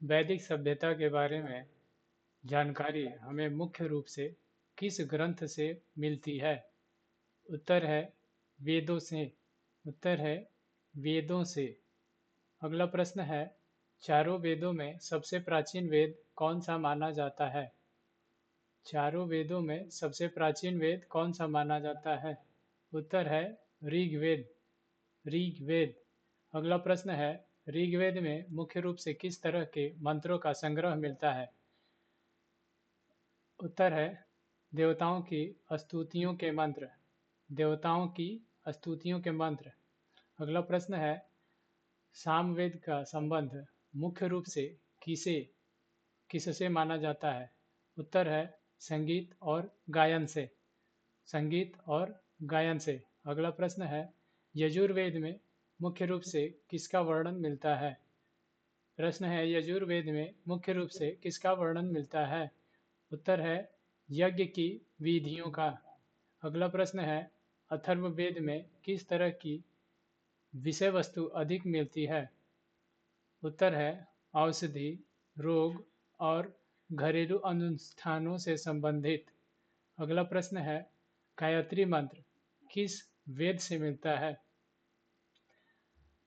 वैदिक सभ्यता के बारे में जानकारी हमें मुख्य रूप से किस ग्रंथ से मिलती है? उत्तर है वेदों से। उत्तर है वेदों से। अगला प्रश्न है, चारों वेदों में सबसे प्राचीन वेद कौन सा माना जाता है? चारों वेदों में सबसे प्राचीन वेद कौन सा माना जाता है? उत्तर है ऋग्वेद। ऋग्वेद। अगला प्रश्न है, ऋग्वेद में मुख्य रूप से किस तरह के मंत्रों का संग्रह मिलता है? उत्तर है देवताओं की स्तुतियों के मंत्र। देवताओं की स्तुतियों के मंत्र। अगला प्रश्न है, सामवेद का संबंध मुख्य रूप से किसे किससे माना जाता है? उत्तर है संगीत और गायन से। संगीत और गायन से। अगला प्रश्न है, यजुर्वेद में मुख्य रूप से किसका वर्णन मिलता है? प्रश्न है, यजुर्वेद में मुख्य रूप से किसका वर्णन मिलता है? उत्तर है यज्ञ की विधियों का। अगला प्रश्न है, अथर्ववेद में किस तरह की विषय वस्तु अधिक मिलती है? उत्तर है औषधि, रोग और घरेलू अनुष्ठानों से संबंधित। अगला प्रश्न है, गायत्री मंत्र किस वेद से मिलता है?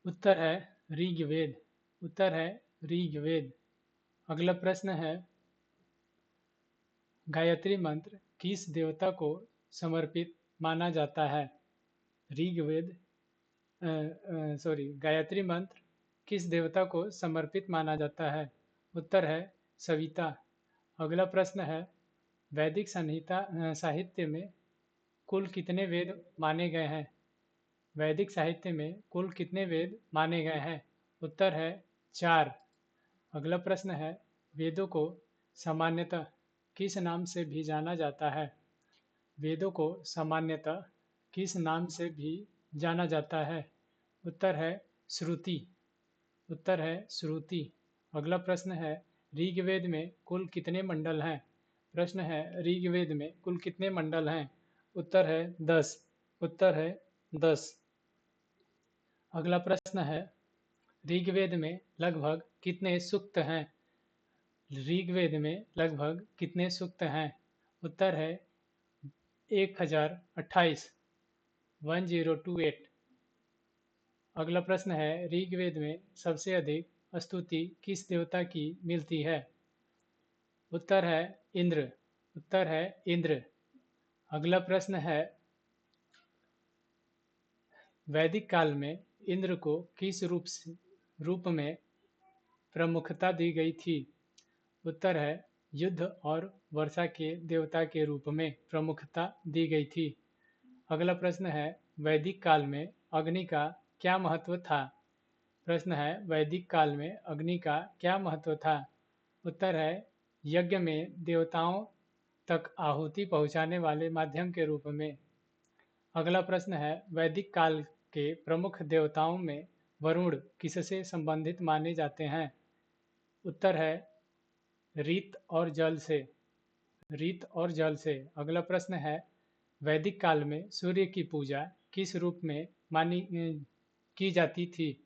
उत्तर है ऋग्वेद। उत्तर है ऋग्वेद। अगला प्रश्न है, गायत्री मंत्र किस देवता को समर्पित माना जाता है? ऋग्वेद सॉरी गायत्री मंत्र किस देवता को समर्पित माना जाता है? उत्तर है सविता। अगला प्रश्न है, वैदिक संहिता साहित्य में कुल कितने वेद माने गए हैं? वैदिक साहित्य में कुल कितने वेद माने गए हैं? उत्तर है 4। अगला प्रश्न है, वेदों को सामान्यतः किस नाम से भी जाना जाता है? वेदों को सामान्यतः किस नाम से भी जाना जाता है? उत्तर है श्रुति। उत्तर है श्रुति। अगला प्रश्न है, ऋग्वेद में कुल कितने मंडल हैं? प्रश्न है, ऋग्वेद में कुल कितने मंडल हैं? उत्तर है 10। उत्तर है 10। अगला प्रश्न है, ऋग्वेद में लगभग कितने सूक्त हैं? ऋग्वेद में लगभग कितने सूक्त हैं? उत्तर है 1028। 1028। अगला प्रश्न है, ऋग्वेद में सबसे अधिक स्तुति किस देवता की मिलती है? उत्तर है इंद्र। उत्तर है इंद्र। अगला प्रश्न है, वैदिक काल में इंद्र को किस रूप में प्रमुखता दी गई थी? उत्तर है युद्ध और वर्षा के देवता के रूप में प्रमुखता दी गई थी। अगला प्रश्न है, वैदिक काल में अग्नि का क्या महत्व था? प्रश्न है, वैदिक काल में अग्नि का क्या महत्व था? उत्तर है यज्ञ में देवताओं तक आहुति पहुंचाने वाले माध्यम के रूप में। अगला प्रश्न है, वैदिक काल के प्रमुख देवताओं में वरुण किससे संबंधित माने जाते हैं? उत्तर है रीत और जल से। रीत और जल से। अगला प्रश्न है, वैदिक काल में सूर्य की पूजा किस रूप में की जाती थी?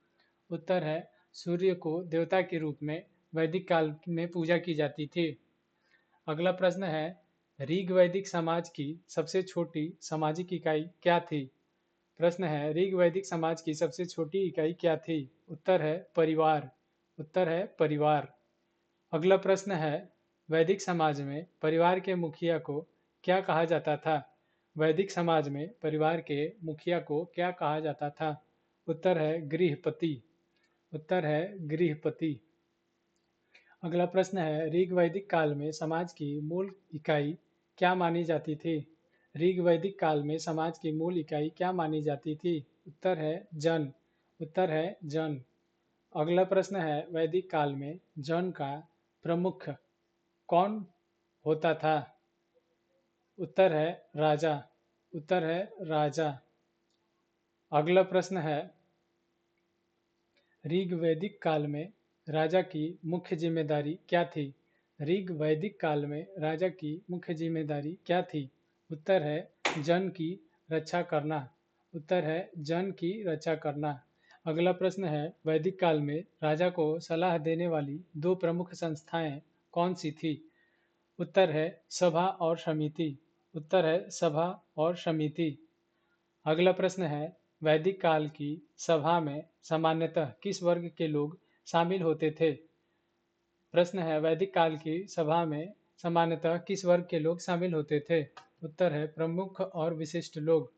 उत्तर है सूर्य को देवता के रूप में वैदिक काल में पूजा की जाती थी। अगला प्रश्न है, ऋग्वैदिक समाज की सबसे छोटी सामाजिक इकाई क्या थी? प्रश्न है, ऋग्वैदिक समाज की सबसे छोटी इकाई क्या थी? उत्तर है परिवार। उत्तर है परिवार। अगला प्रश्न है, वैदिक समाज में परिवार के मुखिया को क्या कहा जाता था? वैदिक समाज में परिवार के मुखिया को क्या कहा जाता था? उत्तर है गृहपति। उत्तर है गृहपति। अगला प्रश्न है, ऋग्वैदिक काल में समाज की मूल इकाई क्या मानी जाती थी? ऋग्वैदिक काल में समाज की मूल इकाई क्या मानी जाती थी? उत्तर है जन। उत्तर है जन। अगला प्रश्न है, वैदिक काल में जन का प्रमुख कौन होता था? उत्तर है राजा। उत्तर है राजा। अगला प्रश्न है, ऋग्वैदिक काल में राजा की मुख्य जिम्मेदारी क्या थी? ऋग्वैदिक काल में राजा की मुख्य जिम्मेदारी क्या थी? उत्तर है जन की रक्षा करना। उत्तर है जन की रक्षा करना। अगला प्रश्न है, वैदिक काल में राजा को सलाह देने वाली दो प्रमुख संस्थाएं कौन सी थी? उत्तर है सभा और समिति। उत्तर है सभा और समिति। अगला प्रश्न है, वैदिक काल की सभा में सामान्यतः किस वर्ग के लोग शामिल होते थे? प्रश्न है, वैदिक काल की सभा में सामान्यतः किस वर्ग के लोग शामिल होते थे? उत्तर है प्रमुख और विशिष्ट लोग।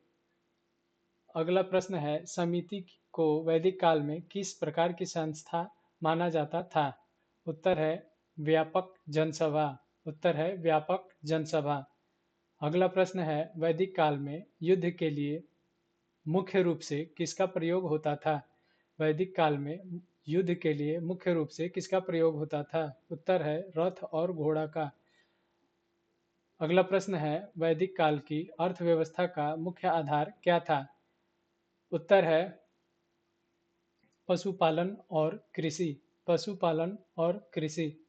अगला प्रश्न है, समिति को वैदिक काल में किस प्रकार की संस्था माना जाता था? उत्तर है व्यापक जनसभा। उत्तर है व्यापक जनसभा। अगला प्रश्न है, वैदिक काल में युद्ध के लिए मुख्य रूप से किसका प्रयोग होता था? वैदिक काल में युद्ध के लिए मुख्य रूप से किसका प्रयोग होता था? उत्तर है रथ और घोड़ा का। अगला प्रश्न है, वैदिक काल की अर्थव्यवस्था का मुख्य आधार क्या था? उत्तर है पशुपालन और कृषि। पशुपालन और कृषि।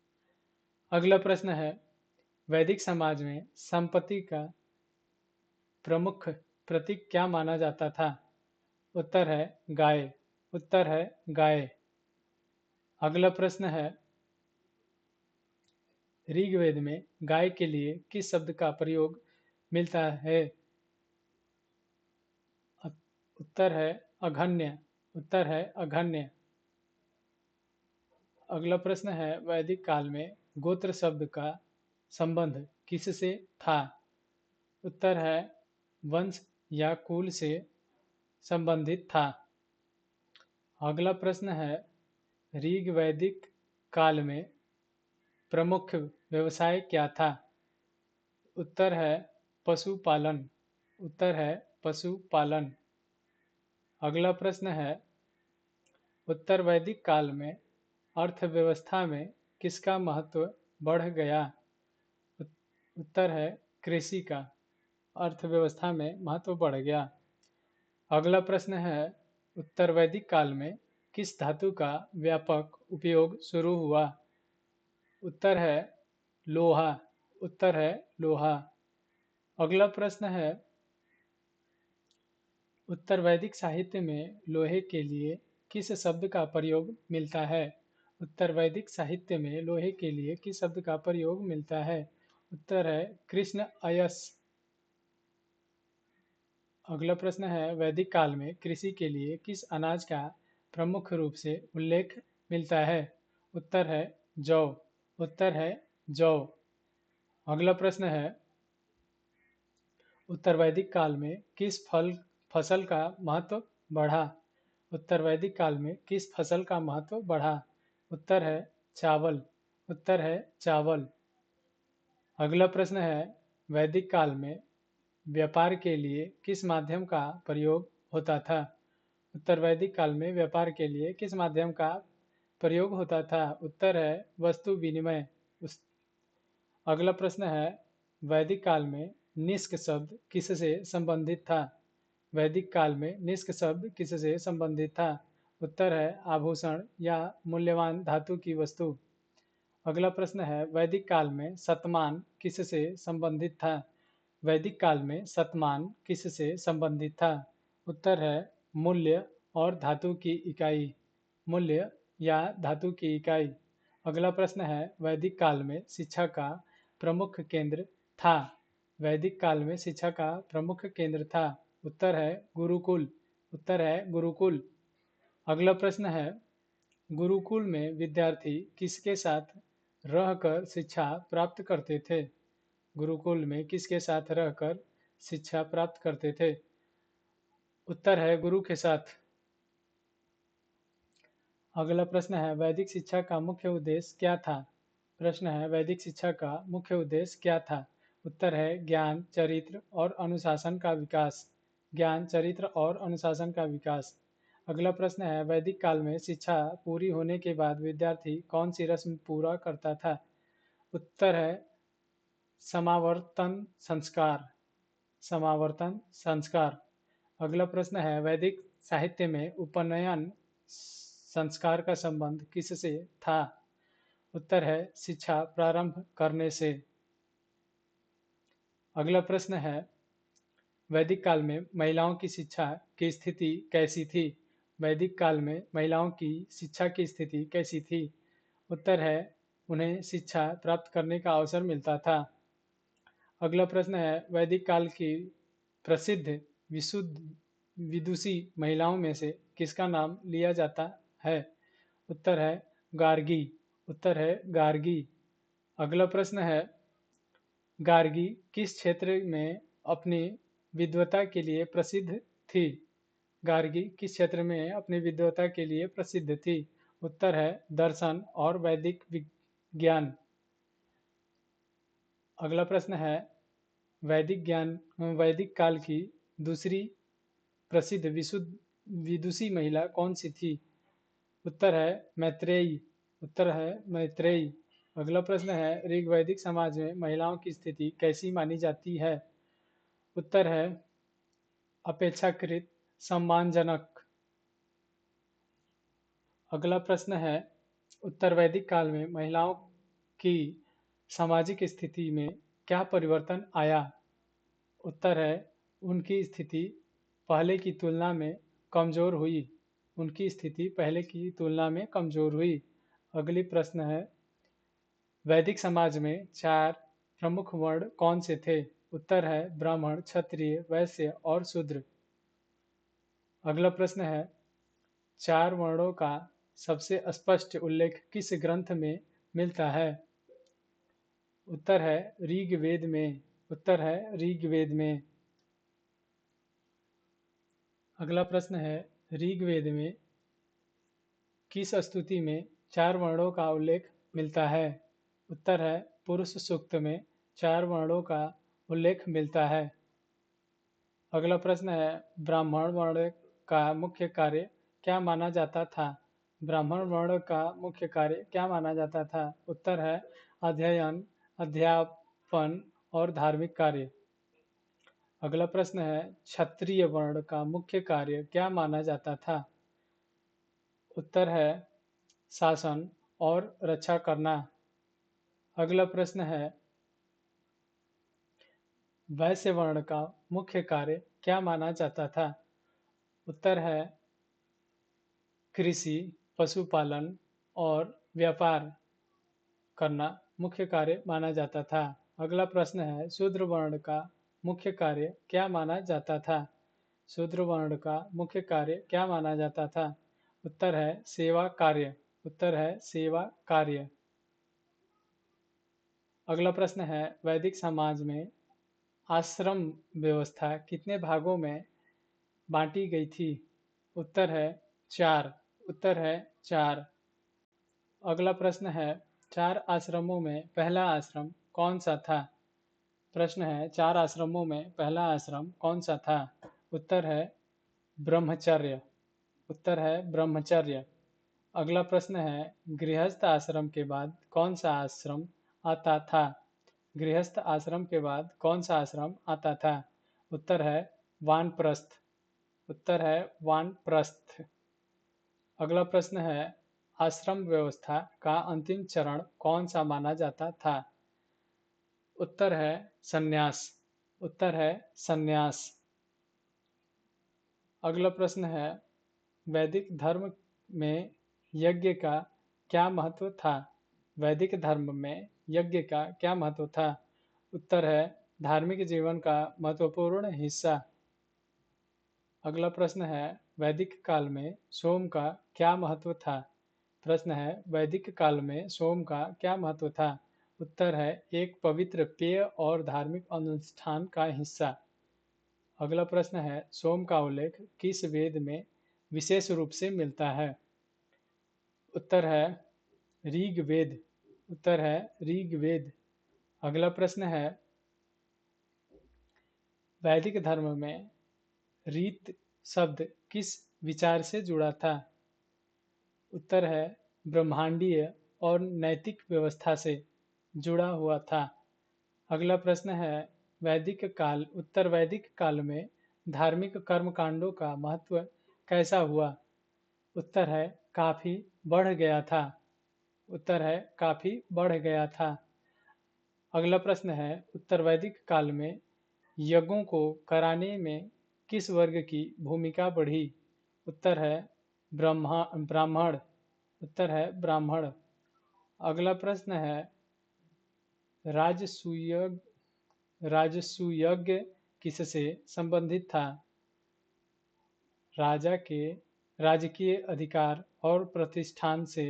अगला प्रश्न है, वैदिक समाज में संपत्ति का प्रमुख प्रतीक क्या माना जाता था? उत्तर है गाय। उत्तर है गाय। अगला प्रश्न है, ऋग्वेद में गाय के लिए किस शब्द का प्रयोग मिलता है? उत्तर है अघन्य। उत्तर है अघन्य। अगला प्रश्न है, वैदिक काल में गोत्र शब्द का संबंध किससे था? उत्तर है वंश या कुल से संबंधित था। अगला प्रश्न है, ऋग वैदिक काल में प्रमुख व्यवसाय क्या था? उत्तर है पशुपालन। उत्तर है पशुपालन। अगला प्रश्न है, उत्तर वैदिक काल में अर्थव्यवस्था में किसका महत्व बढ़ गया? उत्तर है कृषि का। अर्थव्यवस्था में महत्व बढ़ गया। अगला प्रश्न है, उत्तर वैदिक काल में किस धातु का व्यापक उपयोग शुरू हुआ? उत्तर है लोहा। उत्तर है लोहा। अगला प्रश्न है, उत्तर वैदिक साहित्य में लोहे के लिए किस शब्द का प्रयोग मिलता है? उत्तर वैदिक साहित्य में लोहे के लिए किस शब्द का प्रयोग मिलता है? उत्तर है कृष्ण अयस। अगला प्रश्न है, वैदिक काल में कृषि के लिए किस अनाज का प्रमुख रूप से उल्लेख मिलता है? उत्तर है जौ। उत्तर है जौ। अगला प्रश्न है, उत्तर वैदिक काल में किस फसल का महत्व बढ़ा? उत्तर वैदिक काल में किस फसल का महत्व बढ़ा? उत्तर है चावल। उत्तर है चावल। अगला प्रश्न है, वैदिक काल में व्यापार के लिए किस माध्यम का प्रयोग होता था? उत्तर वैदिक काल में व्यापार के लिए किस माध्यम का प्रयोग होता था? उत्तर है वस्तु विनिमय। अगला प्रश्न है, वैदिक काल में निष्क शब्द किससे संबंधित था? वैदिक काल में निष्क शब्द किससे संबंधित था? उत्तर है आभूषण या मूल्यवान धातु की वस्तु। अगला प्रश्न है, वैदिक काल में शतमान किससे संबंधित था? वैदिक काल में शतमान किससे संबंधित था? उत्तर है मूल्य और धातु की इकाई। मूल्य या धातु की इकाई। अगला प्रश्न है, वैदिक काल में शिक्षा का प्रमुख केंद्र था? वैदिक काल में शिक्षा का प्रमुख केंद्र था। उत्तर है गुरुकुल। उत्तर है गुरुकुल। अगला प्रश्न है, गुरुकुल में विद्यार्थी किसके साथ रहकर शिक्षा प्राप्त करते थे? गुरुकुल में किसके साथ रहकर शिक्षा प्राप्त करते थे? उत्तर है गुरु के साथ। अगला प्रश्न है, वैदिक शिक्षा का मुख्य उद्देश्य क्या था? प्रश्न है, वैदिक शिक्षा का मुख्य उद्देश्य क्या था? उत्तर है ज्ञान, चरित्र और अनुशासन का विकास। ज्ञान, चरित्र और अनुशासन का विकास। अगला प्रश्न है, वैदिक काल में शिक्षा पूरी होने के बाद विद्यार्थी कौन सी रस्म पूरा करता था? उत्तर है समावर्तन संस्कार। समावर्तन संस्कार। अगला प्रश्न है, वैदिक साहित्य में उपनयन संस्कार का संबंध किससे था? उत्तर है शिक्षा प्रारंभ करने से। अगला प्रश्न है, वैदिक काल में महिलाओं की शिक्षा की स्थिति कैसी थी? वैदिक काल में महिलाओं की शिक्षा की स्थिति कैसी थी? उत्तर है उन्हें शिक्षा प्राप्त करने का अवसर मिलता था। अगला प्रश्न है वैदिक काल की प्रसिद्ध विशुद्ध विदुषी महिलाओं में से किसका नाम लिया जाता है? उत्तर है गार्गी। उत्तर है गार्गी। अगला प्रश्न है गार्गी किस क्षेत्र में अपनी विद्वता के लिए प्रसिद्ध थी? गार्गी किस क्षेत्र में अपनी विद्वता के लिए प्रसिद्ध थी? उत्तर है दर्शन और वैदिक विज्ञान। अगला प्रश्न है वैदिक काल की दूसरी प्रसिद्ध विशुद्ध विदुषी महिला कौन सी थी? उत्तर है मैत्रेयी। उत्तर है मैत्रेयी। अगला प्रश्न है ऋग्वैदिक समाज में महिलाओं की स्थिति कैसी मानी जाती है? उत्तर है अपेक्षाकृत सम्मानजनक। अगला प्रश्न है उत्तर वैदिक काल में महिलाओं की सामाजिक स्थिति में क्या परिवर्तन आया? उत्तर है उनकी स्थिति पहले की तुलना में कमजोर हुई। उनकी स्थिति पहले की तुलना में कमजोर हुई। अगली प्रश्न है वैदिक समाज में 4 प्रमुख वर्ण कौन से थे? उत्तर है ब्राह्मण, क्षत्रिय, वैश्य और शूद्र। अगला प्रश्न है 4 वर्णों का सबसे स्पष्ट उल्लेख किस ग्रंथ में मिलता है? उत्तर है ऋग्वेद में। उत्तर है ऋग्वेद में। अगला प्रश्न है ऋग्वेद में किस स्तुति में 4 वर्णों का उल्लेख मिलता है? उत्तर है पुरुष सूक्त में 4 वर्णों का उल्लेख मिलता है। अगला प्रश्न है ब्राह्मण वर्ण का मुख्य कार्य क्या माना जाता था? ब्राह्मण वर्ण का मुख्य कार्य क्या माना जाता था? उत्तर है अध्ययन, अध्यापन और धार्मिक कार्य। अगला प्रश्न है क्षत्रिय वर्ण का मुख्य कार्य क्या माना जाता था? उत्तर है शासन और रक्षा करना। अगला प्रश्न है वैश्य वर्ण का मुख्य कार्य क्या माना जाता था? उत्तर है कृषि, पशुपालन और व्यापार करना मुख्य कार्य माना जाता था। अगला प्रश्न है शूद्र वर्ण का मुख्य कार्य क्या माना जाता था? शूद्र वर्ण का मुख्य कार्य क्या माना जाता था? उत्तर है सेवा कार्य। उत्तर है सेवा कार्य। अगला प्रश्न है वैदिक समाज में आश्रम व्यवस्था कितने भागों में बांटी गई थी? उत्तर है 4। उत्तर है 4। अगला प्रश्न है 4 आश्रमों में पहला आश्रम कौन सा था? प्रश्न है 4 आश्रमों में पहला आश्रम कौन सा था? उत्तर है ब्रह्मचर्य। उत्तर है ब्रह्मचर्य। अगला प्रश्न है गृहस्थ आश्रम के बाद कौन सा आश्रम आता था? गृहस्थ आश्रम के बाद कौन सा आश्रम आता था? उत्तर है वानप्रस्थ। उत्तर है वानप्रस्थ। अगला प्रश्न है आश्रम व्यवस्था का अंतिम चरण कौन सा माना जाता था? उत्तर है संन्यास। उत्तर है संन्यास। अगला प्रश्न है वैदिक धर्म में यज्ञ का क्या महत्व था? वैदिक धर्म में यज्ञ का क्या महत्व था? उत्तर है धार्मिक जीवन का महत्वपूर्ण हिस्सा। अगला प्रश्न है वैदिक काल में सोम का क्या महत्व था? प्रश्न है वैदिक काल में सोम का क्या महत्व था? उत्तर है एक पवित्र पेय और धार्मिक अनुष्ठान का हिस्सा। अगला प्रश्न है सोम का उल्लेख किस वेद में विशेष रूप से मिलता है? उत्तर है ऋग्वेद। उत्तर है ऋग्वेद। अगला प्रश्न है वैदिक धर्म में रीत शब्द किस विचार से जुड़ा था? उत्तर है ब्रह्मांडीय और नैतिक व्यवस्था से जुड़ा हुआ था। अगला प्रश्न है उत्तर वैदिक काल में धार्मिक कर्मकांडों का महत्व कैसा हुआ? उत्तर है काफी बढ़ गया था। उत्तर है काफी बढ़ गया था। अगला प्रश्न है उत्तर वैदिक काल में यज्ञों को कराने में किस वर्ग की भूमिका बढ़ी? उत्तर है ब्राह्मण। उत्तर है ब्राह्मण। अगला प्रश्न है राजसूय राजसूयज्ञ किससे संबंधित था? राजा के राजकीय अधिकार और प्रतिष्ठान से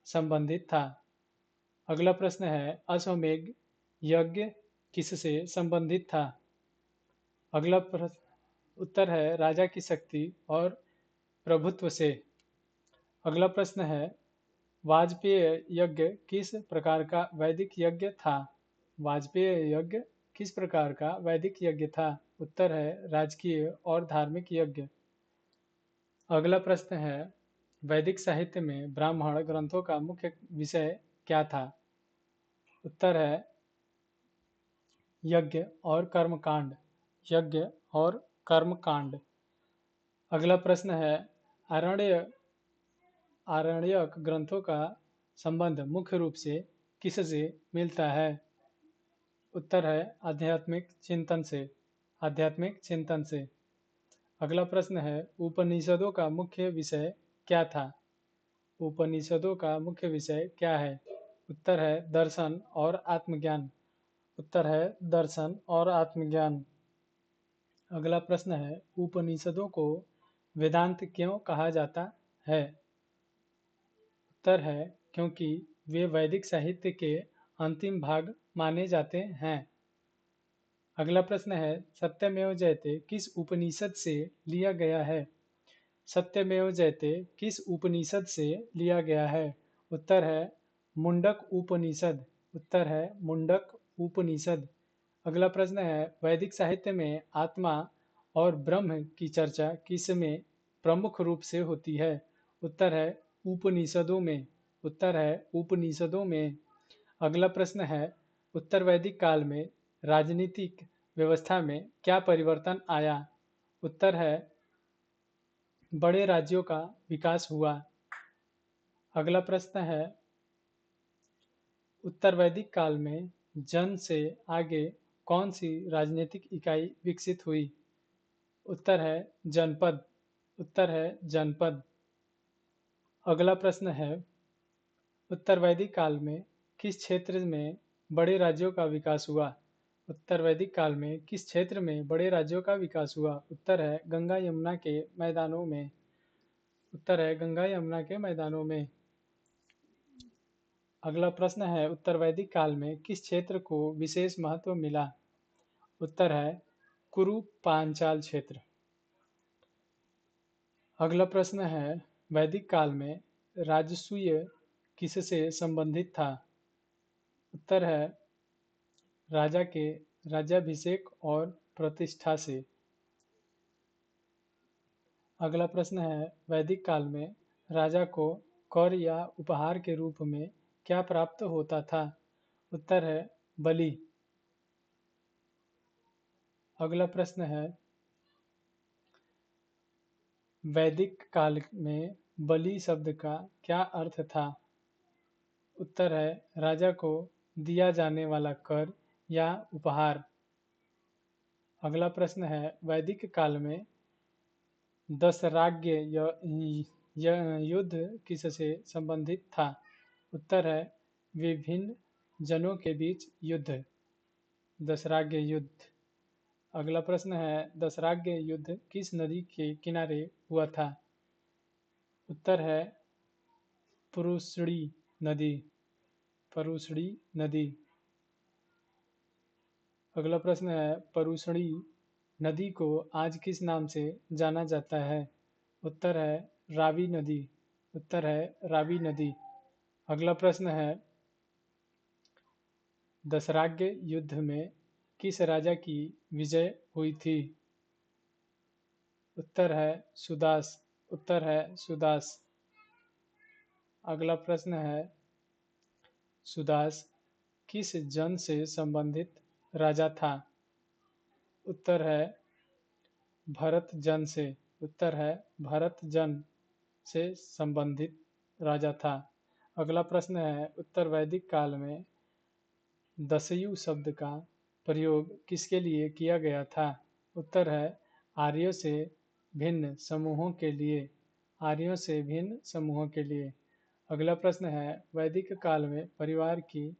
संबंधित था। अगला प्रश्न है अश्वमेध यज्ञ किससे संबंधित था? अगला प्रश्न उत्तर है राजा की शक्ति और प्रभुत्व से। अगला प्रश्न है वाजपेय यज्ञ किस प्रकार का वैदिक यज्ञ था? वाजपेय यज्ञ किस प्रकार का वैदिक यज्ञ था? उत्तर है राजकीय और धार्मिक यज्ञ। अगला प्रश्न है वैदिक साहित्य में ब्राह्मण ग्रंथों का मुख्य विषय क्या था? उत्तर है यज्ञ और कर्मकांड। यज्ञ और कर्मकांड। अगला प्रश्न है आरण्यक ग्रंथों का संबंध मुख्य रूप से किससे मिलता है? उत्तर है आध्यात्मिक चिंतन से। आध्यात्मिक चिंतन से। अगला प्रश्न है उपनिषदों का मुख्य विषय क्या था? उपनिषदों का मुख्य विषय क्या है? उत्तर है दर्शन और आत्मज्ञान। उत्तर है दर्शन और आत्मज्ञान। अगला प्रश्न है उपनिषदों को वेदांत क्यों कहा जाता है? उत्तर है क्योंकि वे वैदिक साहित्य के अंतिम भाग माने जाते हैं। अगला प्रश्न है सत्यमेव जयते किस उपनिषद से लिया गया है? सत्यमेव जयते किस उपनिषद से लिया गया है? उत्तर है मुंडक उपनिषद। उत्तर है मुंडक उपनिषद। अगला प्रश्न है वैदिक साहित्य में आत्मा और ब्रह्म की चर्चा किसमें प्रमुख रूप से होती है? उत्तर है उपनिषदों में। उत्तर है उपनिषदों में। अगला प्रश्न है उत्तर वैदिक काल में राजनीतिक व्यवस्था में क्या परिवर्तन आया? उत्तर है बड़े राज्यों का विकास हुआ। अगला प्रश्न है उत्तर वैदिक काल में जन से आगे कौन सी राजनीतिक इकाई विकसित हुई? उत्तर है जनपद। उत्तर है जनपद। अगला प्रश्न है उत्तर वैदिक काल में किस क्षेत्र में बड़े राज्यों का विकास हुआ? उत्तर वैदिक काल में किस क्षेत्र में बड़े राज्यों का विकास हुआ? उत्तर है गंगा यमुना के मैदानों में। उत्तर है गंगा यमुना के मैदानों में। अगला प्रश्न है उत्तर वैदिक काल में किस क्षेत्र को विशेष महत्व मिला? उत्तर है कुरु पांचाल क्षेत्र। अगला प्रश्न है वैदिक काल में राजसूय किससे संबंधित था? उत्तर है राजा के राज्याभिषेक और प्रतिष्ठा से। अगला प्रश्न है वैदिक काल में राजा को कर या उपहार के रूप में क्या प्राप्त होता था? उत्तर है बलि। अगला प्रश्न है वैदिक काल में बलि शब्द का क्या अर्थ था? उत्तर है राजा को दिया जाने वाला कर या उपहार। अगला प्रश्न है वैदिक काल में दशराज्य युद्ध किससे संबंधित था? उत्तर है विभिन्न जनों के बीच युद्ध। दशराज्य युद्ध। अगला प्रश्न है दशराज्य युद्ध किस नदी के किनारे हुआ था? उत्तर है पुरुषड़ी नदी। परुषड़ी नदी। अगला प्रश्न है परुषणी नदी को आज किस नाम से जाना जाता है? उत्तर है रावी नदी। उत्तर है रावी नदी। अगला प्रश्न है दशराज्य युद्ध में किस राजा की विजय हुई थी? उत्तर है सुदास। उत्तर है सुदास। अगला प्रश्न है सुदास किस जन से संबंधित राजा था? उत्तर है भरत जन से। उत्तर है भरत जन से संबंधित राजा था। अगला प्रश्न है उत्तर वैदिक काल में दस्यु शब्द का प्रयोग किसके लिए किया गया था? उत्तर है आर्यों से भिन्न समूहों के लिए। आर्यों से भिन्न समूहों के लिए। अगला प्रश्न है, वैदिक काल में परिवार की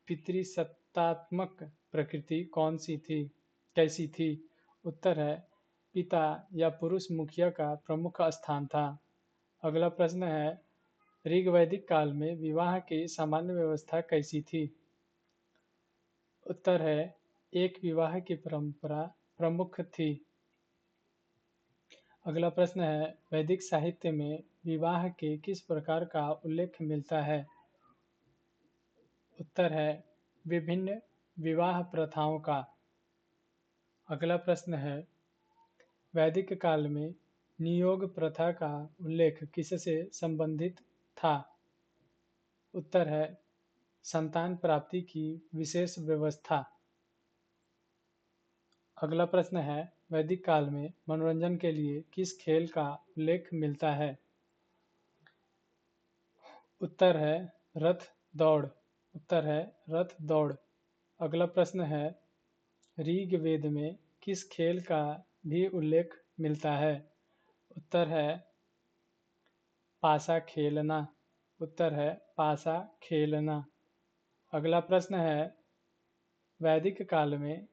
पितृसत्तात्मक प्रकृति कौन सी थी, कैसी थी? उत्तर है, पिता या पुरुष मुखिया का प्रमुख स्थान था। अगला प्रश्न है, ऋग वैदिक काल में विवाह की सामान्य व्यवस्था कैसी थी? उत्तर है, एक विवाह की परंपरा प्रमुख थी। अगला प्रश्न है, वैदिक साहित्य में विवाह के किस प्रकार का उल्लेख मिलता है? उत्तर है, विभिन्न विवाह प्रथाओं का। अगला प्रश्न है, वैदिक काल में नियोग प्रथा का उल्लेख किससे संबंधित था? उत्तर है, संतान प्राप्ति की विशेष व्यवस्था। अगला प्रश्न है, वैदिक काल में मनोरंजन के लिए किस खेल का उल्लेख मिलता है? उत्तर है, रथ दौड़। उत्तर है, रथ दौड़। अगला प्रश्न है, ऋग्वेद में किस खेल का भी उल्लेख मिलता है? उत्तर है, पासा खेलना। उत्तर है, पासा खेलना। अगला प्रश्न है, वैदिक काल में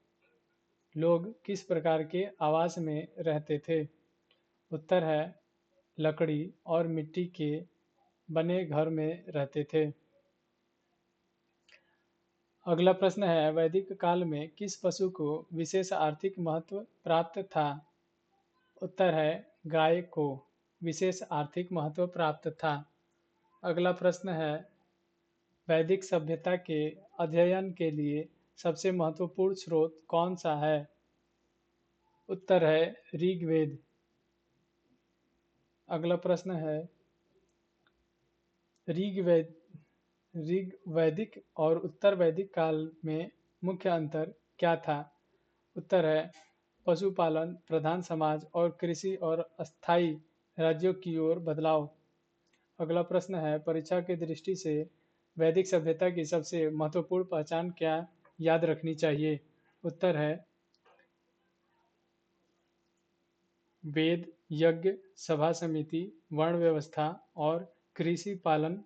लोग किस प्रकार के आवास में रहते थे? उत्तर है, लकड़ी और मिट्टी के बने घर में रहते थे। अगला प्रश्न है, वैदिक काल में किस पशु को विशेष आर्थिक महत्व प्राप्त था? उत्तर है, गाय को विशेष आर्थिक महत्व प्राप्त था। अगला प्रश्न है, वैदिक सभ्यता के अध्ययन के लिए सबसे महत्वपूर्ण स्रोत कौन सा है? उत्तर है, ऋग्वेद। अगला प्रश्न है, ऋग्वेद ऋग वैदिक और उत्तर वैदिक काल में मुख्य अंतर क्या था? उत्तर है, पशुपालन प्रधान समाज और कृषि और अस्थायी राज्यों की ओर बदलाव। अगला प्रश्न है, परीक्षा की दृष्टि से वैदिक सभ्यता की सबसे महत्वपूर्ण पहचान क्या याद रखनी चाहिए? उत्तर है, वेद, यज्ञ, सभा समिति, वर्ण व्यवस्था और कृषि पालन